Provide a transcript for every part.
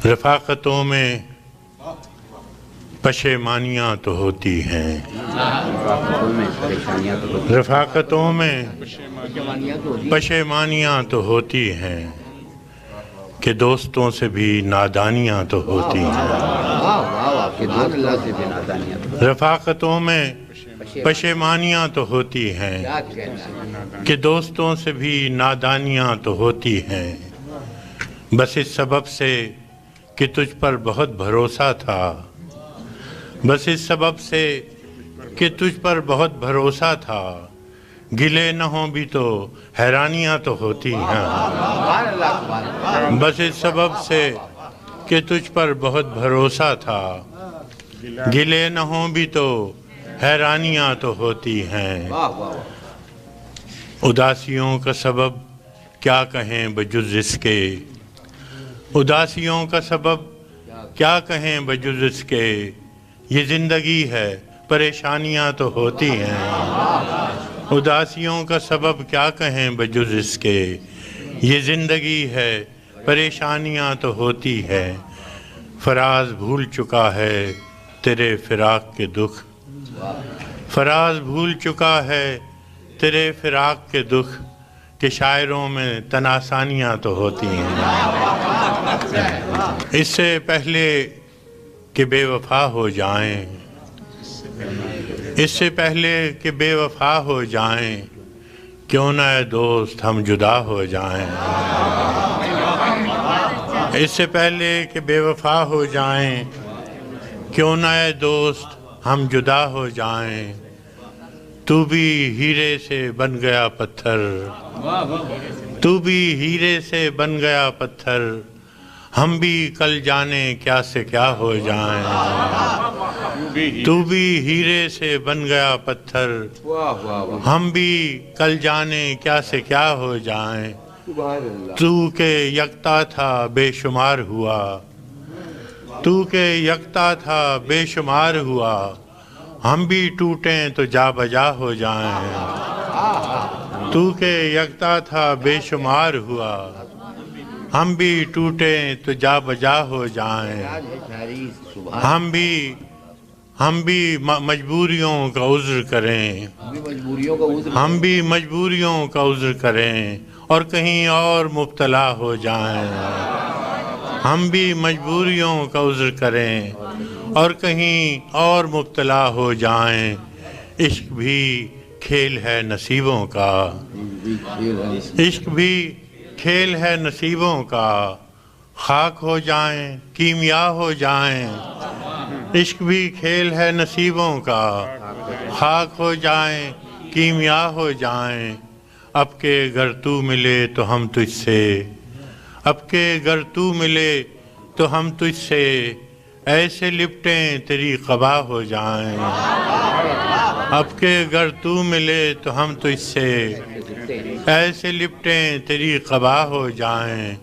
رفاقتوں میں پشیمانیاں تو ہوتی ہیں، رفاقتوں میں پشیمانیاں تو ہوتی ہیں کہ دوستوں سے بھی نادانیاں تو ہوتی ہیں۔ رفاقتوں میں پشیمانیاں تو ہوتی ہیں کہ دوستوں سے بھی نادانیاں تو ہوتی ہیں، بس اس سبب سے کہ تجھ پر بہت بھروسہ تھا، بس اس سبب سے کہ تجھ پر بہت بھروسہ تھا، گلے نہ ہوں بھی تو حیرانیاں تو ہوتی ہیں، بس اس سبب سے کہ تجھ پر بہت بھروسہ تھا، گلے نہ ہوں بھی تو حیرانیاں تو ہوتی ہیں۔ اداسیوں کا سبب کیا کہیں بجز اس کے، اداسیوں کا سبب کیا کہیں بجز اس کے، یہ زندگی ہے پریشانیاں تو ہوتی ہیں۔ اداسیوں کا سبب کیا کہیں بجز اس کے، یہ زندگی ہے پریشانیاں تو ہوتی ہے۔ فراز بھول چکا ہے تیرے فراق کے دکھ، فراز بھول چکا ہے تیرے فراق کے دکھ، کہ شاعروں میں تناسانیاں تو ہوتی ہیں۔ اس سے پہلے کہ بے وفا ہو جائیں، اس سے پہلے کہ بے وفا ہو جائیں، کیوں نہ اے دوست ہم جدا ہو جائیں۔ اس سے پہلے کہ بے وفا ہو جائیں، کیوں نہ اے دوست ہم جدا ہو جائیں، تو بھی ہیرے سے بن گیا پتھر، تو بھی ہیرے سے بن گیا پتھر، ہم بھی کل جانے کیا سے کیا ہو جائیں۔ تو بھی ہیرے سے بن گیا پتھر، ہم بھی کل جانے کیا سے کیا ہو جائیں۔ تو کہ یکتا تھا بے شمار ہوا، تو کہ یکتا تھا بے شمار ہوا، ہم بھی ٹوٹیں تو جا بجا ہو جائیں۔ تو کہ یکتا تھا بے شمار ہوا، ہم بھی ٹوٹیں تو جا بجا ہو جائیں۔ ہم بھی مجبوریوں کا عذر کریں، ہم بھی مجبوریوں کا عذر کریں اور کہیں اور مبتلا ہو جائیں۔ ہم بھی مجبوریوں کا عذر کریں اور کہیں اور مبتلا ہو جائیں۔ عشق بھی کھیل ہے نصیبوں کا، عشق بھی کھیل ہے نصیبوں کا، خاک ہو جائیں کیمیا ہو جائیں۔ عشق بھی کھیل ہے نصیبوں کا، خاک ہو جائیں کیمیا ہو جائیں۔ اب کہ گر تو ملے تو ہم تجھ سے، اب کہ گر تو ملے تو ہم تجھ سے، ایسے لپٹیں تیری قبا ہو جائیں۔ اب کہ گر تو ملے تو ہم تجھ سے، ایسے لپٹیں تیری قبا ہو جائیں۔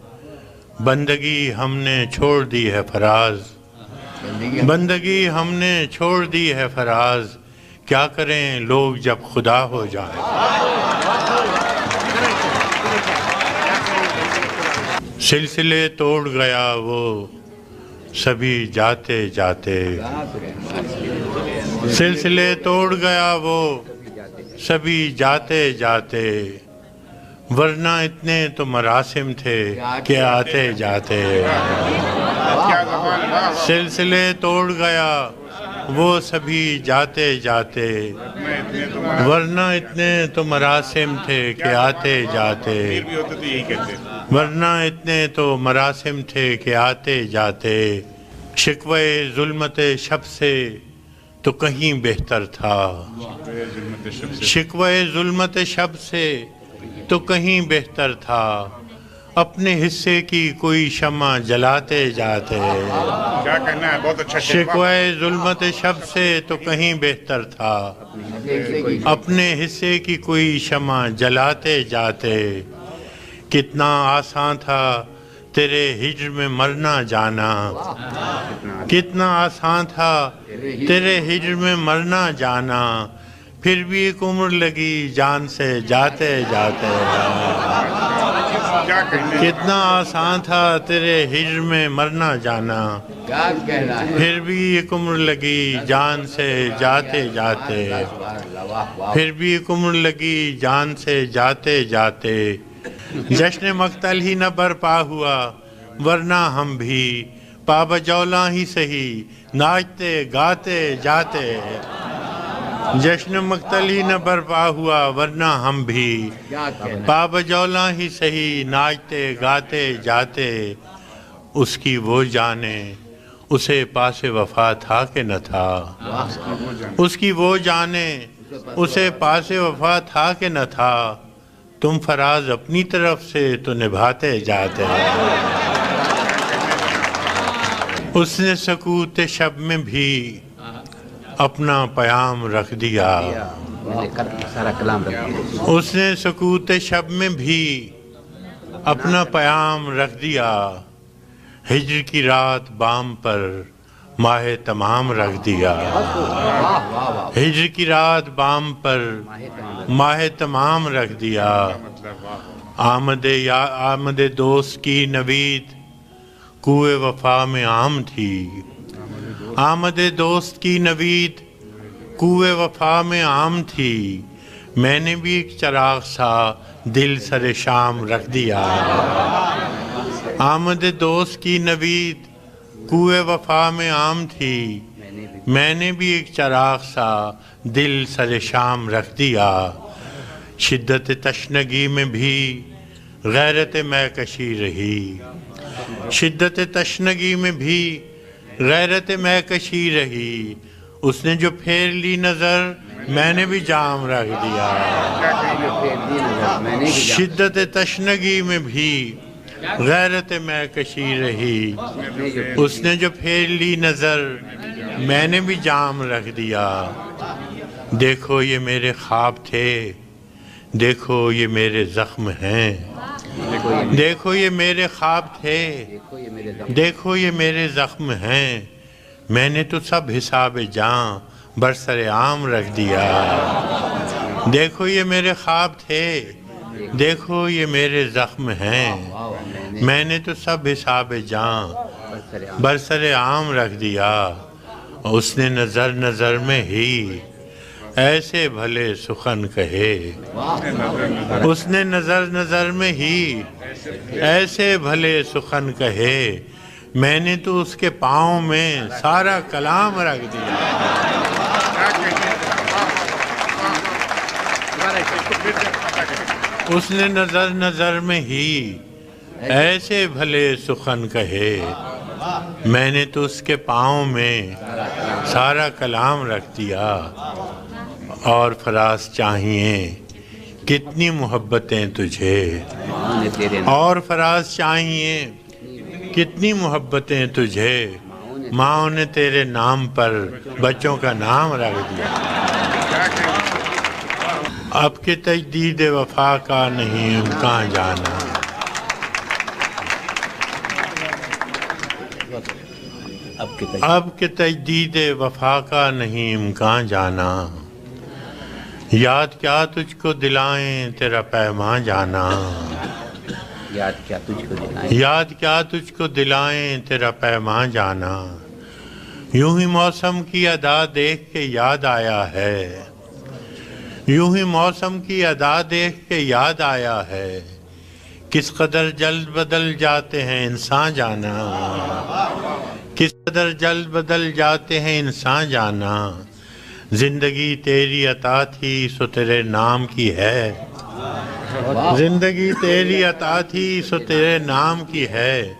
بندگی ہم نے چھوڑ دی ہے فراز، بندگی ہم نے چھوڑ دی ہے فراز، کیا کریں لوگ جب خدا ہو جائیں۔ سلسلے توڑ گیا وہ سبھی جاتے جاتے، سلسلے توڑ گیا وہ سبھی جاتے جاتے، ورنہ اتنے تو مراسم تھے کہ آتے جاتے۔ سلسلے توڑ گیا وہ سبھی جاتے جاتے، ورنہ اتنے تو مراسم تھے کہ آتے جاتے، ورنہ اتنے تو مراسم تھے کہ آتے جاتے۔ شکوے ظلمت شب سے تو کہیں بہتر تھا، شکوے ظلمت شب سے تو کہیں بہتر تھا، اپنے حصے کی کوئی شمع جلاتے جاتے۔ کیا کہنا ہے، بہت اچھا شکوے ظلمت شب سے تو کہیں بہتر تھا، اپنے حصے کی کوئی شمع جلاتے جاتے۔ کتنا آسان تھا تیرے ہجر میں مرنا جانا، کتنا آسان تھا تیرے ہجر میں مرنا جانا، پھر بھی ایک عمر لگی جان سے جاتے جاتے۔ کیا کہنا ہے کتنا آسان تھا تیرے ہجر میں مرنا جانا، کیا کہنا ہے؟ پھر بھی ایک عمر لگی جان سے جاتے جاتے، پھر بھی ایک عمر لگی جان سے جاتے جاتے، جشن مقتل ہی نہ برپا ہوا ورنہ ہم بھی پابجولاں ہی سہی ناچتے گاتے جاتے، جشن مقتل ہی نہ برپا ہوا ورنہ ہم بھی کیا کہنا ہے؟ پابجولاں ہی سہی ناچتے گاتے جاتے، اس کی وہ جانے اسے پاس وفا تھا کہ نہ تھا، اس کی وہ جانے اسے پاس وفا تھا کہ نہ تھا، تم فراز اپنی طرف سے تو نبھاتے جاتے، اس نے سکوت شب میں بھی اپنا پیام رکھ دیا، سارا کلام رکھ اس نے سکوت شب میں بھی اپنا پیام رکھ دیا، ہجر کی رات بام پر ماہ تمام رکھ دیا، ہجر کی رات بام پر ماہ تمام رکھ دیا، آمد دوست کی نوید کوئے وفا میں عام تھی، آمد دوست کی نوید کوئے وفا میں عام تھی، میں نے بھی ایک چراغ سا دل سر شام رکھ دیا، آمد دوست کی نوید کوئے وفا میں عام تھی، میں نے بھی ایک چراغ سا دل سر شام رکھ دیا، شدت تشنگی میں بھی غیرت میں کشی رہی، شدت تشنگی میں بھی غیرت میں کشی رہی، اس نے جو پھیر لی نظر میں نے بھی جام رکھ دیا، شدت تشنگی میں بھی غیرت میں کشی رہی، اس نے جو پھیر لی نظر میں نے بھی جام رکھ دیا، دیکھو یہ میرے خواب تھے، دیکھو یہ میرے زخم ہیں، دیکھو یہ میرے خواب تھے، دیکھو یہ میرے زخم ہیں، میں نے تو سب حساب جاں برسر عام رکھ دیا، دیکھو یہ میرے خواب تھے، دیکھو یہ میرے زخم ہیں، میں نے تو سب حساب جاں برسر عام رکھ دیا، اس نے نظر نظر میں ہی ایسے بھلے سخن کہے، اس نے نظر نظر میں ہی ایسے بھلے سخن کہے، میں نے تو اس کے پاؤں میں سارا کلام رکھ دیا، اس نے نظر نظر میں ہی ایسے بھلے سخن کہے، میں نے تو اس کے پاؤں میں سارا کلام رکھ دیا، اور فراز چاہیے کتنی محبتیں تجھے، اور فراز چاہیے کتنی محبتیں تجھے، ماں نے تیرے نام پر بچوں کا نام رکھ دیا، اب کے تجدید وفا کا نہیں امکان جانا، اب کے تجدید وفا کا نہیں امکان جانا، یاد کیا تجھ کو دلائیں تیرا پیمان جانا، یاد کیا تجھ کو دلائیں، یاد کیا تجھ کو دلائیں تیرا پیمان جانا، یوں ہی موسم کی ادا دیکھ کے یاد آیا ہے، یوں ہی موسم کی ادا دیکھ کے یاد آیا ہے، کس قدر جلد بدل جاتے ہیں انسان جانا، کس قدر جلد بدل جاتے ہیں انسان جانا، زندگی تیری عطا تھی سو تیرے نام کی ہے، زندگی تیری عطا تھی سو تیرے نام کی ہے،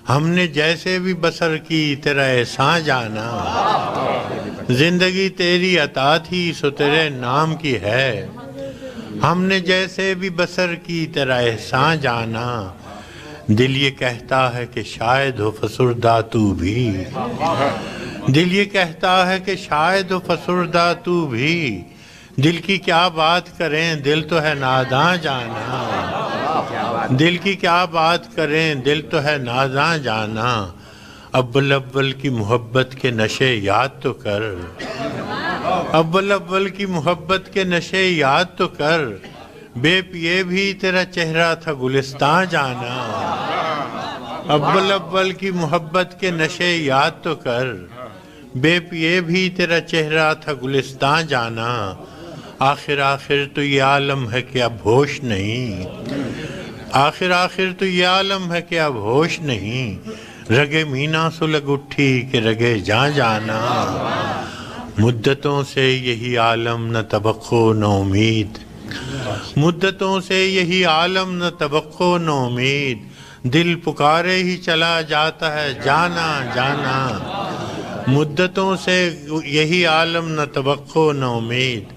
ہم نے جیسے بھی بسر کی تیرا احسان جانا، زندگی تیری عطا تھی سو تیرے نام کی ہے، ہم نے جیسے بھی بسر کی تیرا احسان جانا، دل یہ کہتا ہے کہ شاید ہو فسردہ تو بھی، دل یہ کہتا ہے کہ شاید ہو فسردہ تو بھی، دل کی کیا بات کریں دل تو ہے ناداں جانا، دل کی کیا بات کریں دل تو ہے ناداں جانا، اول اول کی محبت کے نشے یاد تو کر، اول اول کی محبت کے نشے یاد تو کر، بے پیے بھی تیرا چہرہ تھا گلستان جانا، اول اول کی محبت کے نشے یاد تو کر، بے پیے بھی تیرا چہرہ تھا گلستان جانا، آخر آخر تو یہ عالم ہے کہ اب ہوش نہیں، آخر آخر تو یہ عالم ہے کہ اب ہوش نہیں، رگے مینا سلگ اٹھی کہ رگے جان جانا، مدتوں سے یہی عالم نہ توقع نہ امید، مدتوں سے یہی عالم نہ توقع نہ امید، دل پکارے ہی چلا جاتا ہے جانا جانا، مدتوں سے یہی عالم نہ توقع نہ امید،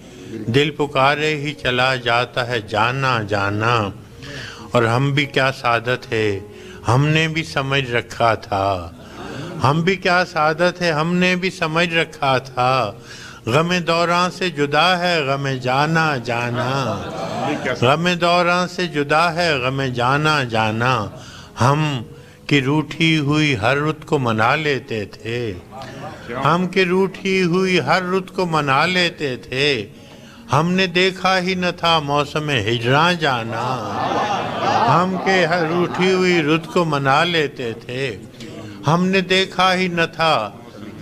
دل پکارے ہی چلا جاتا ہے جانا جانا، اور ہم بھی کیا سعادت ہے ہم نے بھی سمجھ رکھا تھا، ہم بھی کیا سعادت ہے ہم نے بھی سمجھ رکھا تھا، غم دوراں سے جدا ہے غم جانا جانا، غم دوراں سے جدا ہے غم جانا جانا، ہم کی روٹھی ہوئی ہر رت کو منا لیتے تھے، ہم کی روٹھی ہوئی ہر رت کو منا لیتے تھے، ہم نے دیکھا ہی نہ تھا موسم ہجراں جانا، ہم کے ہر روٹھی ہوئی رت کو منا لیتے تھے، ہم نے دیکھا ہی نہ تھا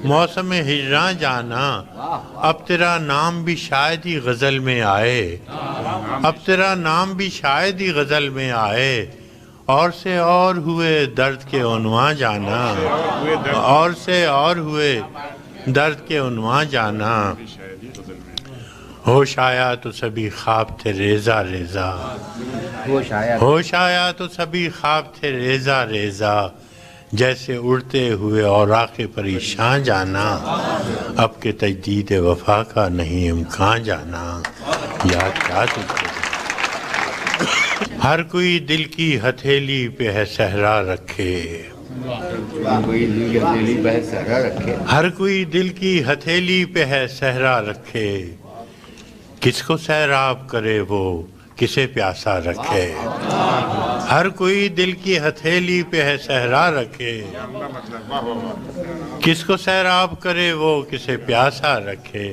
موسم ہجراں جانا، اب تیرا نام بھی شاید ہی غزل میں آئے، اب تیرا نام بھی شاید ہی غزل میں آئے، اور سے اور ہوئے درد کے عنواں جانا، اور سے اور ہوئے درد کے عنواں جانا، ہوش آیا تو سبھی خواب تھے ریزہ ریزہ، ہوش آیا تو سبھی خواب تھے ریزہ ریزہ، جیسے اڑتے ہوئے اوراق پریشان جانا، اب کے تجدید وفا کا نہیں امکان جانا، یاد کیا تجھے ہر کوئی دل کی ہتھیلی پہ ہے صحرا رکھے، ہر کوئی دل کی ہتھیلی پہ ہے صحرا رکھے، کس کو سیراب کرے وہ کسے پیاسا رکھے، ہر کوئی دل کی ہتھیلی پہ ہے صحرا رکھے، کس کو سیراب کرے وہ کسے پیاسا رکھے،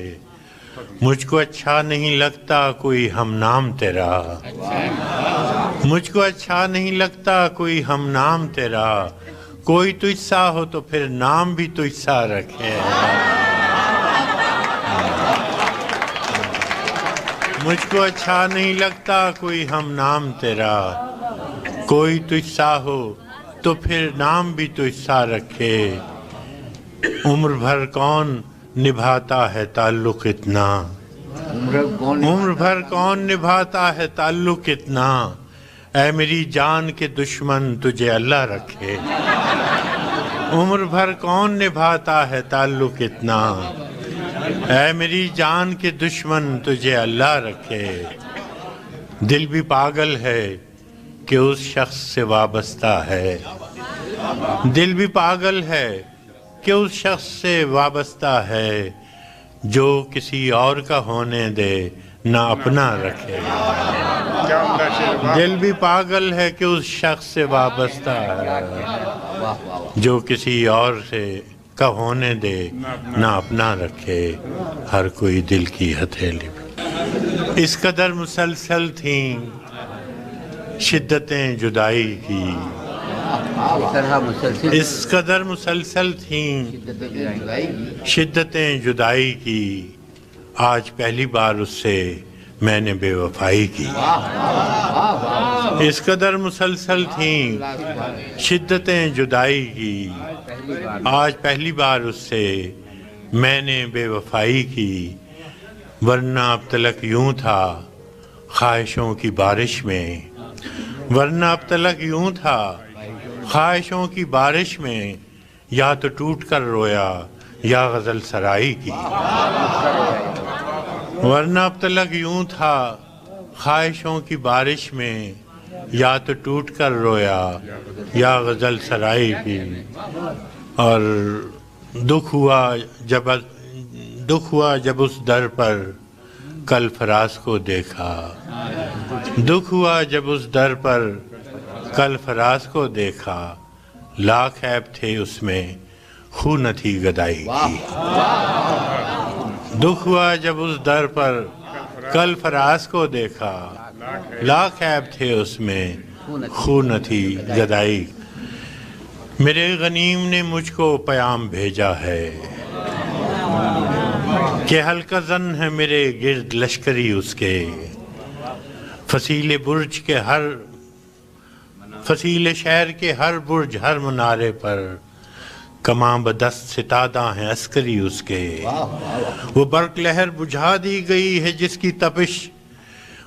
مجھ کو اچھا نہیں لگتا کوئی ہم نام تیرا، مجھ کو اچھا نہیں لگتا کوئی ہم نام تیرا، کوئی تجھ سا ہو تو پھر نام بھی تجھ سا رکھے، مجھ کو اچھا نہیں لگتا کوئی ہم نام تیرا، کوئی تجھ سا ہو تو پھر نام بھی تجھ سا رکھے، عمر بھر کون نبھاتا ہے تعلق اتنا، عمر بھر کون نبھاتا ہے تعلق اتنا، اے میری جان کے دشمن تجھے اللہ رکھے، عمر بھر کون نبھاتا ہے تعلق اتنا، اے میری جان کے دشمن تجھے اللہ رکھے، دل بھی پاگل ہے کہ اس شخص سے وابستہ ہے، دل بھی پاگل ہے کہ اس شخص سے وابستہ ہے، جو کسی اور کا ہونے دے نہ اپنا رکھے، دل بھی پاگل ہے کہ اس شخص سے وابستہ ہے، جو کسی اور سے کا ہونے دے نہ اپنا رکھے، ہر کوئی دل کی ہتھیلی پہ، اس قدر مسلسل تھیں شدتیں جدائی کی، اس قدر مسلسل تھیں شدتیں جدائی کی، آج پہلی بار اس سے میں نے بے وفائی کی، اس قدر مسلسل تھیں شدتیں جدائی کی، آج پہلی بار اس سے میں نے بے وفائی کی، ورنہ اب تلک یوں تھا خواہشوں کی بارش میں، ورنہ اب تلک یوں تھا خواہشوں کی بارش میں، یا تو ٹوٹ کر رویا یا غزل سرائی کی، ورنہ اب تلک یوں تھا خواہشوں کی بارش میں، یا تو ٹوٹ کر رویا یا غزل سرائی کی، اور دکھ ہوا جب اس در پر کل فراز کو دیکھا، دکھ ہوا جب اس در پر کل فراز کو دیکھا، لاکھ عیب تھے اس میں خو نہ تھی گدائی کی، دکھ ہوا جب اس در پر کل فراز کو دیکھا، لاکھ عیب تھے اس میں خون نہ تھی جدائی میرے غنیم نے مجھ کو پیام بھیجا ہے کہ ہلکا زن ہے میرے گرد لشکری اس کے فصیل برج کے فصیل شہر کے ہر برج ہر منارے پر کماں بدست ستادہ ہیں عسکری اس کے وہ برق لہر بجھا دی گئی ہے جس کی تپش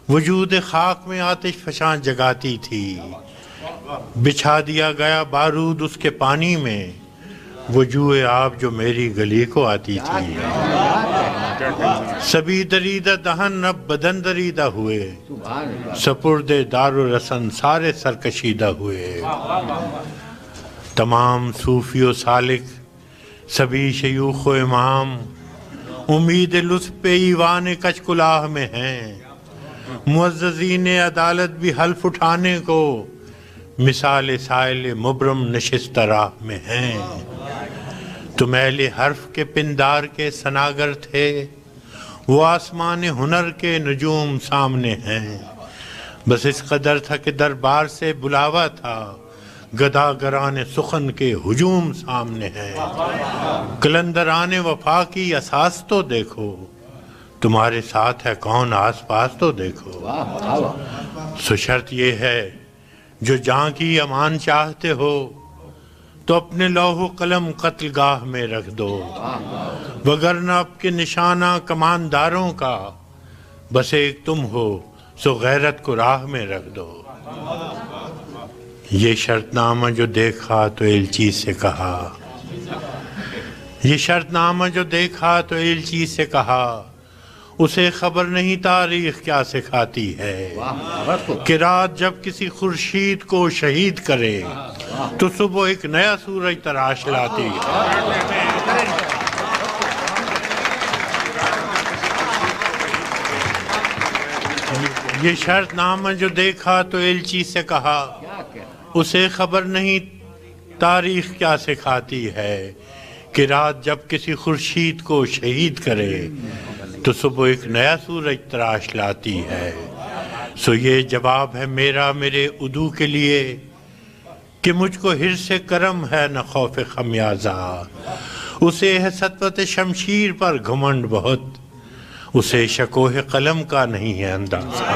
وجود خاک میں آتش فشاں جگاتی تھی بچھا دیا گیا بارود اس کے پانی میں وہ جوئے آب جو میری گلی کو آتی تھی سبھی دریدہ دہن اب بدن دریدہ ہوئے سپرد دار و رسن سارے سرکشیدہ ہوئے تمام صوفی و سالک سبھی شیوخ و امام امید لطف پہ ایوان کچ کلاہ میں ہیں معززین عدالت بھی حلف اٹھانے کو مثال سائل مبرم نشست راہ میں ہیں تم اہل حرف کے پندار کے سناگر تھے وہ آسمان ہنر کے نجوم سامنے ہیں بس اس قدر تھا کہ دربار سے بلاوا تھا گداگران سخن کے ہجوم سامنے ہیں قلندران وفا کی اساس تو دیکھو تمہارے ساتھ ہے کون آس پاس تو دیکھو سو شرط یہ ہے جو جاں کی امان چاہتے ہو تو اپنے لوح و قلم قتل گاہ میں رکھ دو وگرنہ اب کے نشانہ کمانداروں کا بس ایک تم ہو سو غیرت کو راہ میں رکھ دو یہ شرط نامہ جو دیکھا تو ایلچی سے کہا یہ شرط نامہ جو دیکھا تو ایلچی سے کہا اسے خبر نہیں تاریخ کیا سکھاتی ہے کہ رات جب کسی خورشید کو شہید کرے تو صبح ایک نیا سورج تراش لاتی ہے یہ شرط نامہ جو دیکھا تو ایلچی سے کہا اسے خبر نہیں تاریخ کیا سکھاتی ہے کہ رات جب کسی خورشید کو شہید کرے تو صبح ایک نیا سورج تراش لاتی ہے سو یہ جواب ہے میرا میرے عدو کے لیے کہ مجھ کو حرص کرم ہے نہ خوف خمیازہ اسے ہے سطوت شمشیر پر گھمنڈ بہت اسے شکوہ قلم کا نہیں ہے اندازہ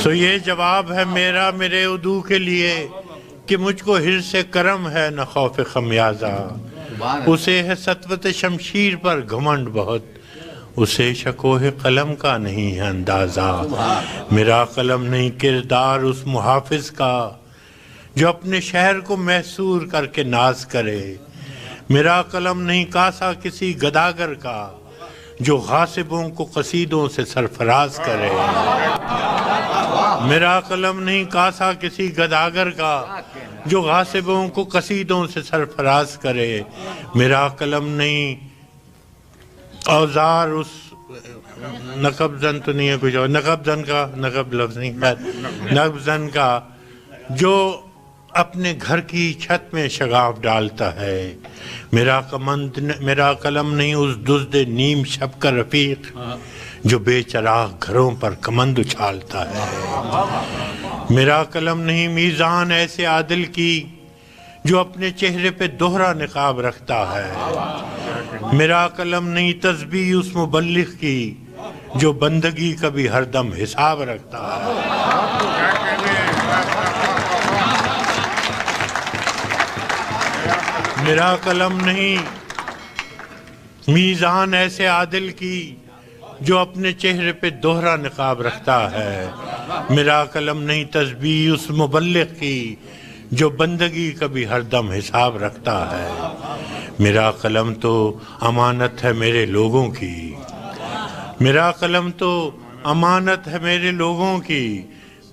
سو یہ جواب ہے میرا میرے عدو کے لیے کہ مجھ کو حرص کرم ہے نہ خوف خمیازہ اسے ہے سطوت شمشیر پر گھمنڈ بہت اسے شکوہ قلم کا نہیں ہے اندازہ میرا قلم نہیں کردار اس محافظ کا جو اپنے شہر کو محصور کر کے ناز کرے میرا قلم نہیں کاسا کسی گداگر کا جو غاصبوں کو قصیدوں سے سرفراز کرے میرا قلم نہیں کاسا کسی گداگر کا جو غاصبوں کو قصیدوں سے سرفراز کرے میرا قلم نہیں اوزار اس نقب زن تو نہیں ہے کچھ اور نقب زن کا نقب لفظ نہیں نقب زن کا جو اپنے گھر کی چھت میں شگاف ڈالتا ہے میرا قلم نہیں اس دزد نیم شب کا رفیق جو بے چراغ گھروں پر کمند اچھالتا ہے میرا قلم نہیں میزان ایسے عادل کی جو اپنے چہرے پہ دوہرا نقاب رکھتا ہے میرا قلم نہیں تسبیح اس مبلغ کی جو بندگی کا بھی ہر دم حساب رکھتا ہے میرا قلم نہیں میزان ایسے عادل کی جو اپنے چہرے پہ دوہرا نقاب رکھتا ہے میرا قلم نہیں تسبیح اس مبلغ کی جو بندگی کا بھی ہر دم حساب رکھتا ہے میرا قلم تو امانت ہے میرے لوگوں کی میرا قلم تو امانت ہے میرے لوگوں کی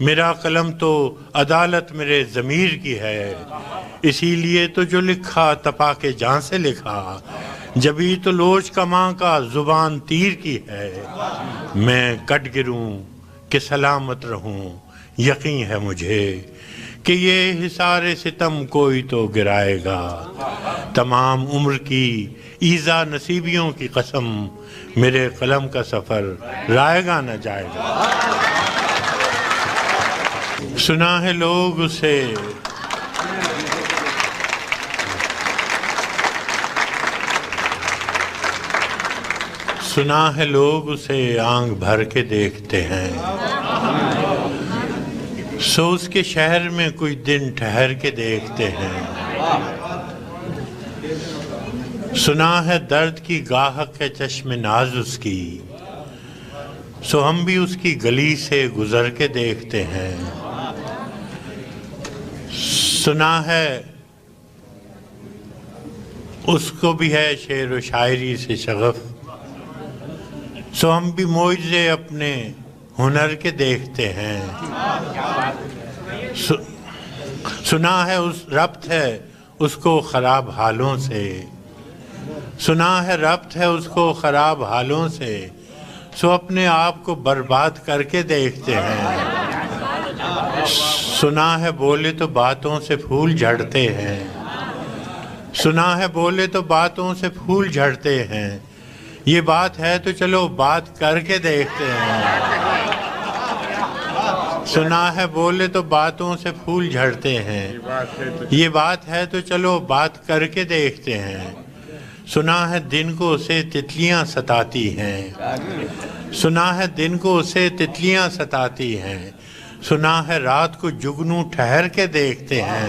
میرا قلم تو عدالت میرے ضمیر کی ہے اسی لیے تو جو لکھا تپا کے جان سے لکھا جبھی تو لوچ کماں کا زبان تیر کی ہے میں کٹ گروں کہ سلامت رہوں یقین ہے مجھے کہ یہ حصار ستم کوئی تو گرائے گا تمام عمر کی ایزا نصیبیوں کی قسم میرے قلم کا سفر رائے گا نہ جائے گا۔ سنا ہے لوگ اسے سنا ہے لوگ اسے آنکھ بھر کے دیکھتے ہیں، سو اس کے شہر میں کوئی دن ٹھہر کے دیکھتے ہیں۔ سنا ہے درد کی گاہک ہے چشم ناز اس کی، سو ہم بھی اس کی گلی سے گزر کے دیکھتے ہیں۔ سنا ہے اس کو بھی ہے شعر و شاعری سے شغف، سو ہم بھی معجزے اپنے ہنر کے دیکھتے ہیں۔ سنا ہے اس ربط ہے اس کو خراب حالوں سے، سنا ہے ربط ہے اس کو خراب حالوں سے، سو اپنے آپ کو برباد کر کے دیکھتے ہیں۔ سنا ہے بولے تو باتوں سے پھول جھڑتے ہیں، سنا ہے بولے تو باتوں سے پھول جھڑتے ہیں، یہ بات ہے تو چلو بات کر کے دیکھتے ہیں۔ سنا ہے بولے تو باتوں سے پھول جھڑتے ہیں، یہ بات ہے تو چلو بات کر کے دیکھتے ہیں۔ سنا ہے دن کو اسے تتلیاں ستاتی ہیں، سنا ہے دن کو اسے تتلیاں ستاتی ہیں، سنا ہے رات کو جگنو ٹھہر کے دیکھتے ہیں۔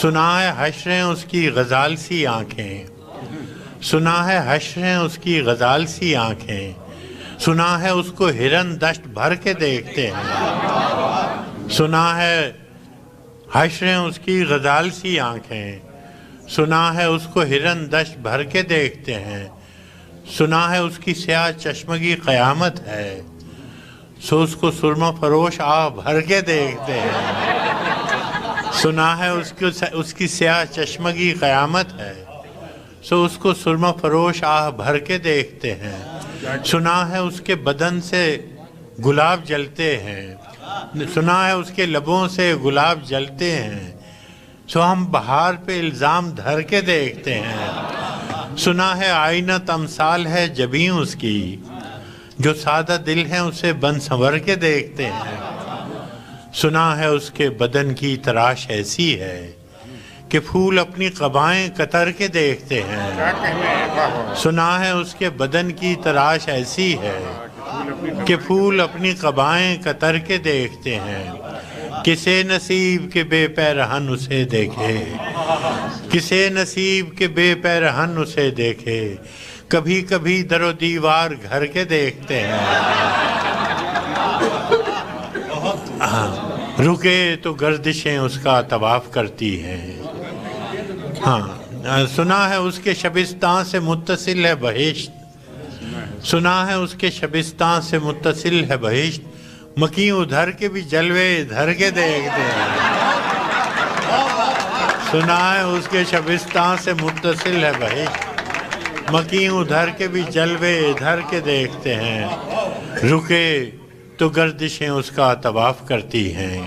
سنا ہے حشریں اس کی غزال سی آنکھیں، سنا ہے حشریں اس کی غزال سی آنکھیں، سنا ہے اس کو ہرن دشت بھر کے دیکھتے ہیں۔ سنا ہے حشریں اس کی غزال سی آنکھیں، سنا ہے اس کو ہرن دشت بھر کے دیکھتے ہیں۔ سنا ہے اس کی سیاہ چشمگی قیامت ہے، سو اس کو سرمہ فروش آہ بھر کے دیکھتے ہیں۔ سنا ہے اس کی سیاہ چشمگی قیامت ہے، سو اس کو سرمہ فروش آہ بھر کے دیکھتے ہیں۔ سنا ہے اس کے بدن سے گلاب جلتے ہیں، سنا ہے اس کے لبوں سے گلاب جلتے ہیں، سو ہم بہار پہ الزام دھر کے دیکھتے ہیں۔ سنا ہے آئینہ تمثال ہے جبیں اس کی، جو سادہ دل ہیں اسے بن سنور کے دیکھتے ہیں۔ سنا ہے اس کے بدن کی تراش ایسی ہے کہ پھول اپنی قبائیں قطر کے دیکھتے ہیں۔ سنا ہے اس کے بدن کی تراش ایسی ہے کہ پھول اپنی قبائیں قطر کے دیکھتے ہیں۔ کسے نصیب کے بے پیرہن اسے دیکھے، کسے نصیب کے بے پیرہن اسے دیکھے، کبھی کبھی در و دیوار گھر کے دیکھتے ہیں۔ رکے تو گردشیں اس کا طواف کرتی ہیں۔ سنا ہے اس کے شبستان سے متصل ہے بہشت، سنا ہے اس کے شبستان سے متصل ہے بہشت، مکیں ادھر کے بھی جلوے ادھر کے دیکھتے ہیں۔ سنا ہے اس کے شبستان سے متصل ہے بہشت، مکیں ادھر کے بھی جلوے ادھر کے دیکھتے ہیں۔ رکے تو گردشیں اس کا طواف کرتی ہیں،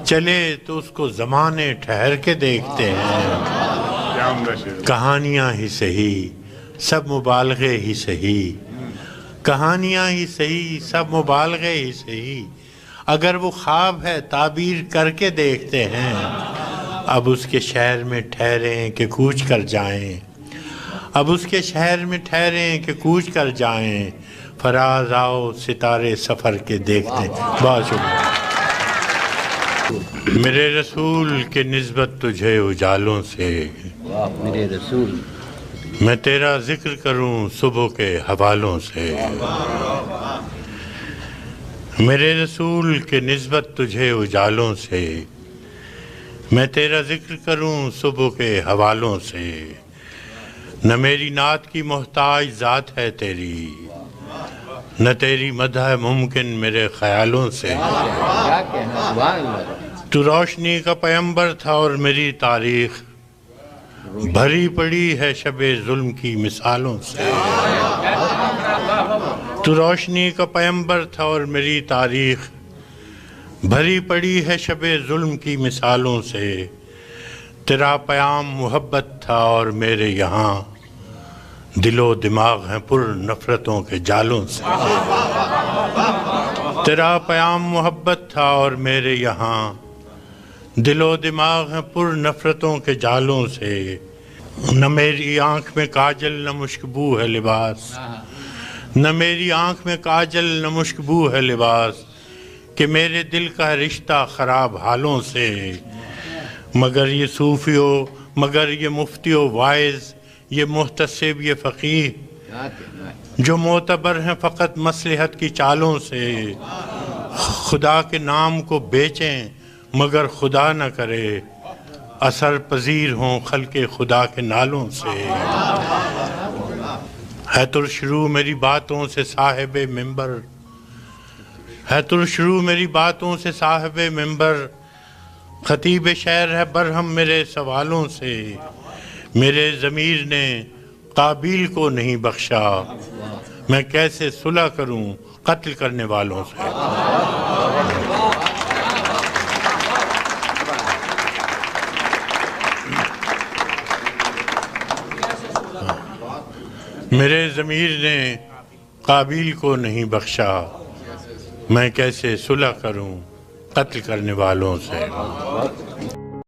چلے تو اس کو زمانے ٹھہر کے دیکھتے ہیں۔ کہانیاں ہی سہی سب مبالغے ہی سہی، کہانیاں ہی سہی سب مبالغے ہی سہی، اگر وہ خواب ہے تعبیر کر کے دیکھتے ہیں۔ اب اس کے شہر میں ٹھہریں کہ کوچ کر جائیں، اب اس کے شہر میں ٹھہریں کہ کوچ کر جائیں، فراز آؤ ستارے سفر کے دیکھتے ہیں۔ بہت شکریہ۔ میرے رسول کے نسبت تجھے اجالوں سے، میرے رسول میں تیرا ذکر کروں صبح کے حوالوں سے۔ میرے رسول کے نسبت تجھے اجالوں سے، میں تیرا ذکر کروں صبح کے حوالوں سے۔ نہ میری نعت کی محتاج ذات ہے تیری، نہ تیری مدح ممکن میرے خیالوں سے۔ کیا کہنا، سبحان اللہ۔ تو روشنی کا پیمبر تھا اور میری تاریخ بھری پڑی ہے شب ظلم کی مثالوں سے۔ تو روشنی کا پیمبر تھا اور میری تاریخ بھری پڑی ہے شب ظلم کی مثالوں سے۔ تیرا پیام محبت تھا اور میرے یہاں دل و دماغ ہیں پر نفرتوں کے جالوں سے۔ تیرا پیام محبت تھا اور میرے یہاں دل و دماغ ہیں پر نفرتوں کے جالوں سے۔ نہ میری آنکھ میں کاجل نہ مشکبو ہے لباس، نہ میری آنکھ میں کاجل نہ مشکبو ہے لباس، کہ میرے دل کا رشتہ خراب حالوں سے۔ مگر یہ صوفیو، مگر یہ مفتیو وائز، یہ محتسب، یہ فقیہ، کیا کہنا ہے؟ جو معتبر ہیں فقط مصلحت کی چالوں سے، خدا کے نام کو بیچیں مگر خدا نہ کرے، اثر پذیر ہوں خلق خدا کے نالوں سے۔ ہے ترشرو میری باتوں سے صاحب منبر، ہے ترشرو میری باتوں سے صاحب منبر، خطیب شعر ہے برہم میرے سوالوں سے۔ میرے ضمیر نے قابیل کو نہیں بخشا، میں کیسے صلح کروں قتل کرنے والوں سے۔ میرے ضمیر نے قابیل کو نہیں بخشا، میں کیسے صلح کروں قتل کرنے والوں سے۔